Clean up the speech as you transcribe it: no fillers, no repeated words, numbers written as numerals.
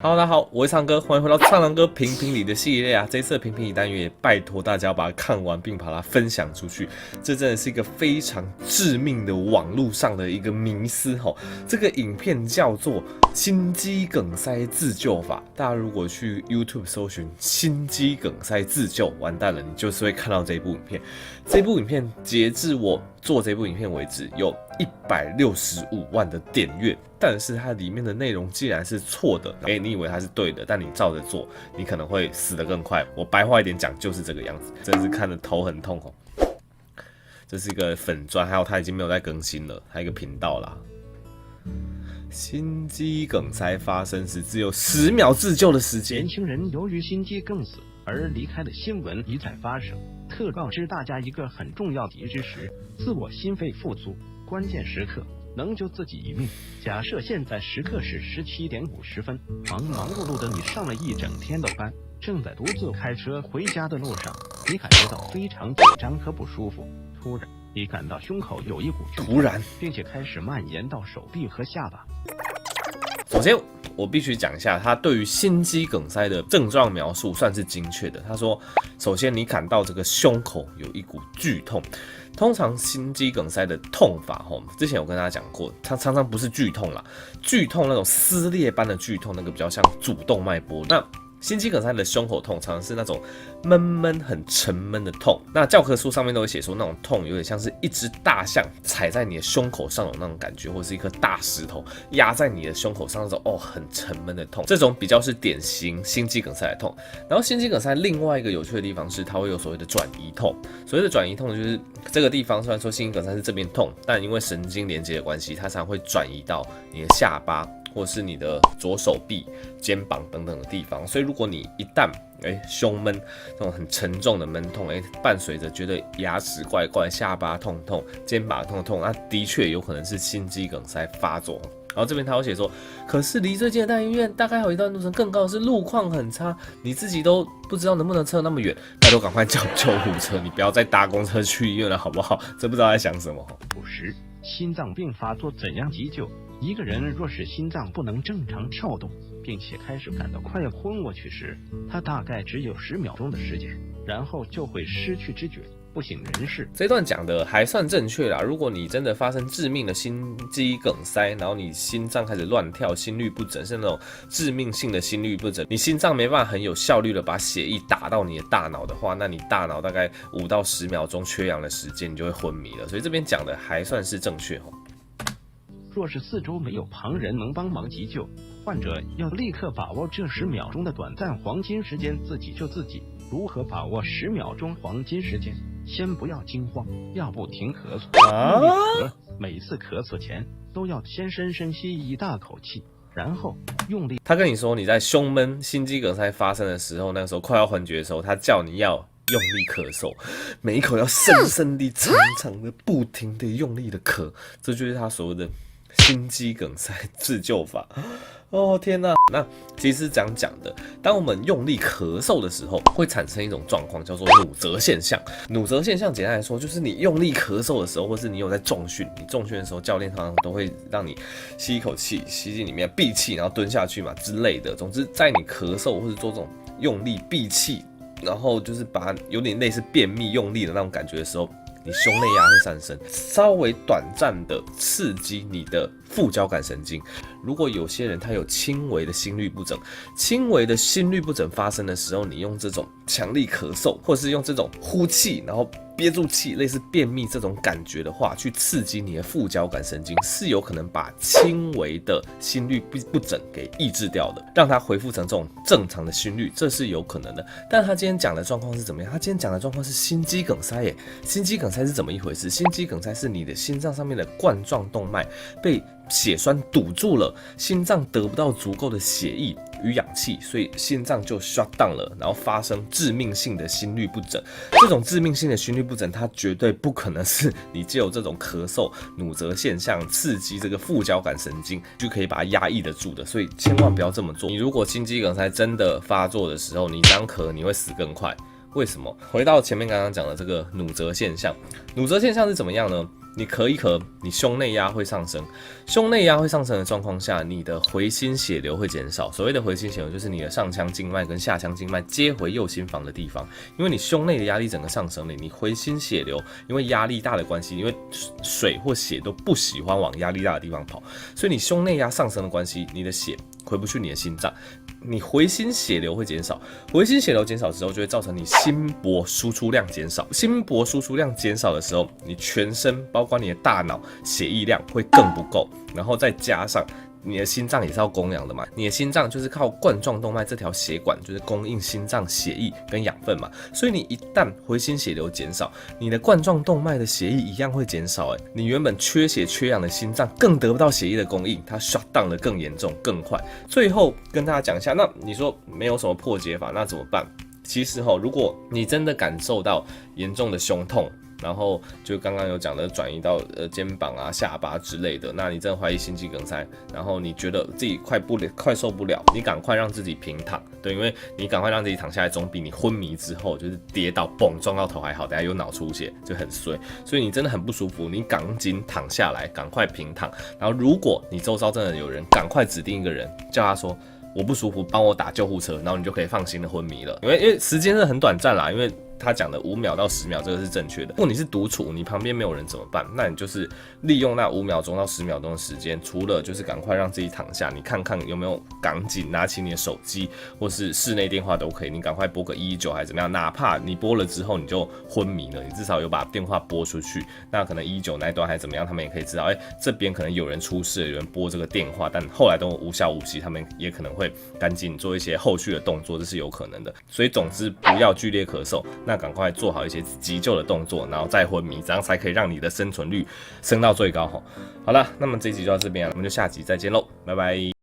Hello，大家好，我是唱哥，欢迎回到唱狼哥评评理的系列啊！这一次的评评理单元也拜托大家把它看完，并把它分享出去。这真的是一个非常致命的网络上的一个迷思吼。这个影片叫做心肌梗塞自救法。大家如果去 YouTube 搜寻心肌梗塞自救，完蛋了，你就是会看到这一部影片。这部影片截至我做这部影片为止，有165万的点阅，但是它里面的内容竟然是错的。你以为它是对的，但你照着做，你可能会死得更快。我白话一点讲，就是这个样子，真是看得头很痛哦。这是一个粉专，还有它已经没有在更新了，还有一个频道啦。心肌梗塞发生时只有10秒自救的时间。年轻人由于心肌梗死而离开的新闻一再发生，特告知大家一个很重要的知识：自我心肺复苏，关键时刻能救自己一命。假设现在时刻是17点50分，忙碌碌的你上了一整天的班，正在独自开车回家的路上，你感觉到非常紧张和不舒服。突然，你感到胸口有一股剧痛，并且开始蔓延到手臂和下巴。首先，我必须讲一下，他对于心肌梗塞的症状描述算是精确的。他说，首先你感到这个胸口有一股剧痛。通常心肌梗塞的痛法，之前有跟大家讲过，它常常不是剧痛啦，剧痛那种撕裂般的剧痛，那个比较像主动脉搏。那心肌梗塞的胸口痛常常是那种闷闷很沉闷的痛，那教科书上面都会写说那种痛有点像是一只大象踩在你的胸口上有那种感觉，或是一颗大石头压在你的胸口上那种很沉闷的痛，这种比较是典型心肌梗塞的痛。然后心肌梗塞另外一个有趣的地方是它会有所谓的转移痛，所谓的转移痛就是这个地方虽然说心肌梗塞是这边痛，但因为神经连接的关系，它常常会转移到你的下巴或是你的左手臂、肩膀等等的地方，所以如果你一旦胸闷，那种很沉重的闷痛，伴随着觉得牙齿怪怪、下巴痛痛、肩膀痛痛，那的确有可能是心肌梗塞发作。然后这边他有写说，可是离最近的大医院大概还有一段路程，更高的是路况很差，你自己都不知道能不能测那么远，拜托赶快叫救护车，你不要再搭公车去医院了，好不好？这不知道在想什么。不时心脏病发作怎样急救？一个人若是心脏不能正常跳动，并且开始感到快要昏过去时，他大概只有10秒钟的时间，然后就会失去知觉，不省人事。这段讲的还算正确啦。如果你真的发生致命的心肌梗塞，然后你心脏开始乱跳、心律不整，是那种致命性的心律不整，你心脏没办法很有效率的把血液打到你的大脑的话，那你大脑大概5到10秒钟缺氧的时间，你就会昏迷了。所以这边讲的还算是正确。若是四周没有旁人能帮忙急救，患者要立刻把握这10秒钟的短暂黄金时间，自己救自己。如何把握10秒钟黄金时间？先不要惊慌，要不停咳嗽，每次咳嗽前都要先深深吸一大口气，然后用力。他跟你说你在胸闷、心肌梗塞发生的时候，那个时候快要昏厥的时候，他叫你要用力咳嗽，每一口要深深地、长长的、不停地用力的咳，这就是他所谓的心肌梗塞自救法。哦天哪！那其实是这样讲的，当我们用力咳嗽的时候，会产生一种状况叫做弩折现象。弩折现象简单来说，就是你用力咳嗽的时候，或是你有在重训，你重训的时候，教练常常都会让你吸一口气，吸进里面闭气，然后蹲下去嘛之类的。总之，在你咳嗽或是做这种用力闭气，然后就是把有点类似便秘用力的那种感觉的时候，你胸内压会上升，稍微短暂的刺激你的副交感神经。如果有些人他有轻微的心律不整，轻微的心律不整发生的时候，你用这种强力咳嗽，或是用这种呼气，然后憋住气，类似便秘这种感觉的话，去刺激你的副交感神经，是有可能把轻微的心律不整给抑制掉的，让它恢复成这种正常的心率，这是有可能的。但他今天讲的状况是怎么样？他今天讲的状况是心肌梗塞耶。心肌梗塞是怎么一回事？心肌梗塞是你的心脏上面的冠状动脉被血栓堵住了，心脏得不到足够的血液与氧气，所以心脏就 shut down 了，然后发生致命性的心律不整。这种致命性的心律不整，它绝对不可能是你藉由这种咳嗽、弩折现象刺激这个副交感神经就可以把它压抑得住的，所以千万不要这么做。你如果心肌梗塞真的发作的时候，你这样咳，你会死更快。为什么？回到前面刚刚讲的这个弩折现象，弩折现象是怎么样呢？你咳一咳，你胸内压会上升，胸内压会上升的状况下，你的回心血流会减少。所谓的回心血流，就是你的上腔静脉跟下腔静脉接回右心房的地方，因为你胸内的压力整个上升了，你回心血流，因为压力大的关系，因为水或血都不喜欢往压力大的地方跑，所以你胸内压上升的关系，你的血回不去你的心脏。你回心血流会减少，回心血流减少之后，就会造成你心搏输出量减少。心搏输出量减少的时候，你全身包括你的大脑血液量会更不够，然后再加上你的心脏也是要供氧的嘛，你的心脏就是靠冠状动脉这条血管，就是供应心脏血液跟养分嘛，所以你一旦回心血流减少，你的冠状动脉的血液一样会减少，你原本缺血缺氧的心脏更得不到血液的供应，它 shut down 的更严重更快。最后跟大家讲一下，那你说没有什么破解法，那怎么办？其实如果你真的感受到严重的胸痛，然后就刚刚有讲的转移到肩膀啊、下巴之类的，那你真的怀疑心肌梗塞，然后你觉得自己快受不了，你赶快让自己平躺，对，因为你赶快让自己躺下来，总比你昏迷之后就是跌倒嘣撞到头还好，等下有脑出血就很衰。所以你真的很不舒服，你赶紧躺下来，赶快平躺。然后如果你周遭真的有人，赶快指定一个人，叫他说我不舒服，帮我打救护车，然后你就可以放心的昏迷了，因为时间真的很短暂啦，因为他讲的5秒到10秒，这个是正确的。如果你是独处，你旁边没有人怎么办？那你就是利用那5秒钟到10秒钟的时间，除了就是赶快让自己躺下，你看看有没有赶紧拿起你的手机或是室内电话都可以，你赶快拨个119还是怎么样？哪怕你拨了之后你就昏迷了，你至少有把电话拨出去，那可能119那一段还是怎么样，他们也可以知道，这边可能有人出事了，有人拨这个电话，但后来都无效无息，他们也可能会赶紧做一些后续的动作，这是有可能的。所以总之不要剧烈咳嗽。那赶快做好一些急救的动作，然后再昏迷，这样才可以让你的生存率升到最高。好了，那么这一集就到这边了，我们就下集再见喽，拜拜。